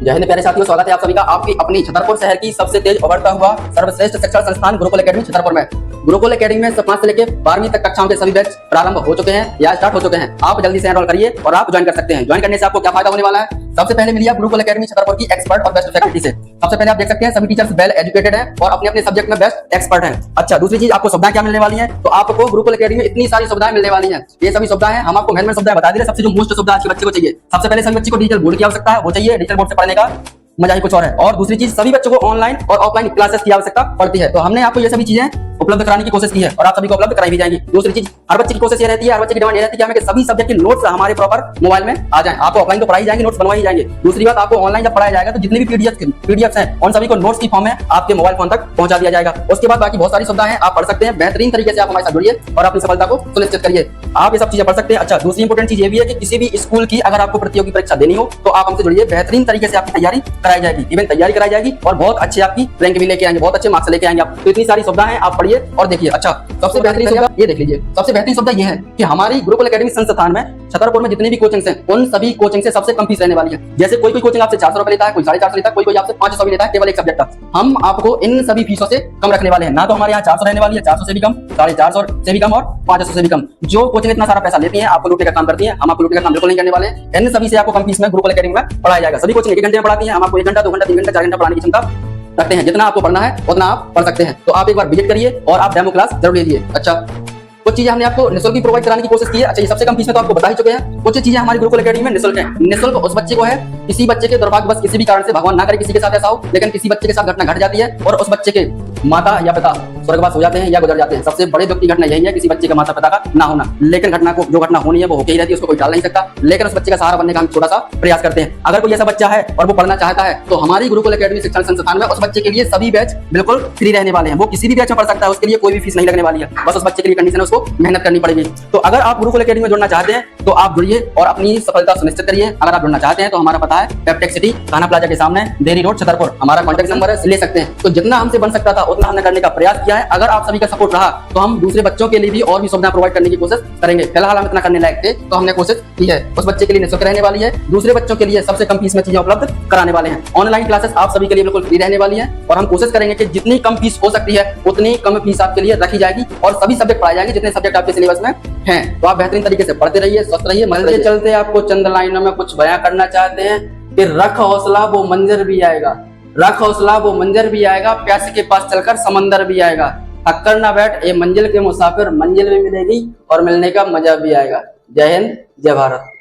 जय हिंद प्यारे साथियों, स्वागत है आप सभी का आपकी अपनी छतरपुर शहर की सबसे तेज उभरता हुआ सर्वश्रेष्ठ शिक्षण संस्थान गुरुकुल एकेडमी छतरपुर में। गुरुकुल एकेडमी में 5 से लेकर 12वीं तक कक्षाओं के सभी बैच प्रारंभ हो चुके हैं या स्टार्ट हो चुके हैं। आप जल्दी से एनरोल करिए और आप ज्वाइन कर सकते हैं। ज्वाइन करने से आपको क्या फायदा होने वाला है? सबसे पहले मिलिए गुरुकुल एकेडमी छतरपुर की एक्सपर्ट और बेस्ट फैकल्टी से। सबसे पहले आप देख सकते हैं सभी टीचर्स वेल एजुकेटेड हैं और अपने अपने सब्जेक्ट में बेस्ट एक्सपर्ट हैं। अच्छा, दूसरी चीज आपको सुविधाएं क्या मिलने वाली हैं? तो आपको गुरुकुल एकेडमी में इतनी सारी सुविधाएं मिलने वाली हैं। ये सभी सुविधाएं हम आपको मेन सुविधाएं बता दे। सबसे जो मोस्ट सुविधा आज के बच्चे को चाहिए, सबसे पहले सभी बच्चे को डिजिटल बोर्ड की आवश्यकता है, वो चाहिए। डिजिटल बोर्ड से पढ़ने का मजा ही कुछ और है। और दूसरी चीज, सभी बच्चों को ऑनलाइन और ऑफलाइन क्लासेस की आवश्यकता पड़ती है। तो हमने आपको ये सभी चीजें उपलब्ध कराने की कोशिश की है और आप सभी को उपलब्ध कराई भी जाएंगी। दूसरी चीज, हर बच्चे की कोशिश ये रहती है, हर बच्चे की डिमांड ये रहती है कि हमें सभी सब्जेक्ट के नोट्स हमारे प्रॉपर मोबाइल में आ जाएं। आपको ऑफलाइन तो पढ़ाई जाएंगे, नोट्स बनवाई जाएंगे। दूसरी बात, आपको ऑनलाइन जब पढ़ाया जाएगा तो जितने भी पीडीएफ हैं उन सभी को नोट्स की फॉर्म में आपके मोबाइल फोन तक पहुंचा दिया जाएगा। उसके बाद बाकी बहुत सारी सुविधाएं हैं, आप पढ़ सकते हैं। बेहतरीन तरीके से आप हमारे साथ जुड़िए और अपनी सफलता को सुनिश्चित करिए। आप ये सब चीजें पढ़ सकते हैं। अच्छा, दूसरी इंपोर्टेंट चीज ये भी है कि किसी भी स्कूल की अगर आपको प्रतियोगी परीक्षा देनी हो तो आप हमसे जुड़िए। बेहतरीन तरीके से आपकी तैयारी कराई जाएगी, इवन तैयारी कराई जाएगी और बहुत अच्छे आपकी रैंक भी लेके आएंगे, बहुत अच्छे मार्क्स लेके आएंगे आप। तो इतनी सारी सुविधाएं हैं, आप पढ़िए और देखिए। अच्छा, सबसे बेहतरीन सुविधा ये देख लीजिए। सबसे बेहतरीन सुविधा ये है कि हमारी गुरुकुल एकेडमी संस्थान में छतरपुर में जितने भी कोचिंग्स हैं उन सभी कोचिंग से सबसे कम फीस रहने वाली है। जैसे कोई कोचिंग आपसे 400 रुपए लेता है, कोई 450 लेता है, कोई आपसे 500 भी लेता है केवल एक सब्जेक्ट का। हम आपको इन सभी फीसों से कम रखने वाले हैं। ना तो हमारे यहाँ 400 रहने वाली है, 400 से भी कम, 450 से भी कम और 500 से भी कम। जो कोचिंग इतना सारा पैसा लेती है, आपको लूटने का काम करती है, हम आपको लूटने का काम बिल्कुल नहीं करने वाले हैं। इन सभी से आपको कम फीस में गुरुकुल एकेडमी में पढ़ाया जाएगा। सभी कोचिंग 1 घंटे में पढ़ाती है, हम आपको 1 घंटा, 2 घंटा, 3 घंटा, 4 घंटा पढ़ाने की क्षमता रखते हैं। जितना आपको पढ़ना है उतना आप पढ़ सकते हैं। तो आप एक बार विजिट करिए और आप डेमो क्लास जरूर लीजिए। अच्छा, कुछ चीजें हमने आपको निःशुल्क प्रोवाइड कराने की कोशिश की है। अच्छा, ये सबसे कम फीस में तो आपको बता ही चुके हैं। कुछ चीजें हमारी गुरुकुल एकेडमी में निःशुल्क है। निःशुल्क उस बच्चे को है, किसी बच्चे के दुर्भाग्यवश किसी भी कारण से, भगवान ना करे किसी के साथ ऐसा हो, लेकिन किसी बच्चे के साथ घटना घट जाती है और उस बच्चे के माता या पिता स्वर्गवास हो जाते हैं या गुजर जाते हैं। सबसे बड़े दुख की घटना यही है किसी बच्चे के माता पिता का ना होना। लेकिन घटना को, जो घटना होनी है वो होके ही रहती है, उसको कोई टाल नहीं सकता। लेकिन उस बच्चे का सहारा बनने का हम छोटा सा प्रयास करते हैं। अगर कोई ऐसा बच्चा है और वो पढ़ना चाहता है तो हमारी गुरुकुल एकेडमी शिक्षण संस्थान में उस बच्चे के लिए सभी बैच बिल्कुल फ्री रहने वाले हैं। वो किसी भी बैच में पढ़ सकता है, उसके लिए कोई भी फीस नहीं लगने वाली है। बस उस बच्चे के लिए कंडीशन है, उसको मेहनत करनी पड़ेगी। तो अगर आप गुरुकुल एकेडमी में जुड़ना चाहते हैं तो आप जुड़िए और अपनी सफलता सुनिश्चित करिए। अगर आप जुड़ना चाहते हैं तो हमारा पता है पेप्टेक सिटी, थाना प्लाजा के सामने, देरी रोड, छतरपुर। हमारा कॉन्टैक्ट नंबर है, ले सकते हैं। तो जितना हमसे बन सकता था उतना हमने करने का प्रयास किया है। अगर आप सभी का सपोर्ट रहा तो हम दूसरे बच्चों के लिए भी और भी सुविधाएं प्रोवाइड करने की कोशिश करेंगे। फिलहाल हम इतना करने लायक थे तो हमने कोशिश की है। उस बच्चे के लिए निःशुल्क रहने वाली है, दूसरे बच्चों के लिए सबसे कम फीस में चीजें उपलब्ध कराने वाले हैं। ऑनलाइन क्लासेस आप सभी के लिए बिल्कुल फ्री रहने वाली है और हम कोशिश करेंगे कि जितनी कम फीस हो सकती है उतनी कम फीस आपके लिए रखी जाएगी और सभी सब्जेक्ट पढ़ाए जाएंगे जितने सब्जेक्ट आपके सिलेबस में हैं। तो आप बेहतरीन तरीके से पढ़ते रहिए, स्वस्थ रहिए। चलते चलते आपको चंद लाइनों में कुछ बयां करना चाहते हैं कि रख हौसला वो मंजर भी आएगा, रख हौसला वो मंजर भी आएगा, प्यासे के पास चलकर समंदर भी आएगा। थक कर ना बैठ ए मंजिल के मुसाफिर, मंजिल भी मिलेगी और मिलने का मजा भी आएगा। जय हिंद, जय भारत।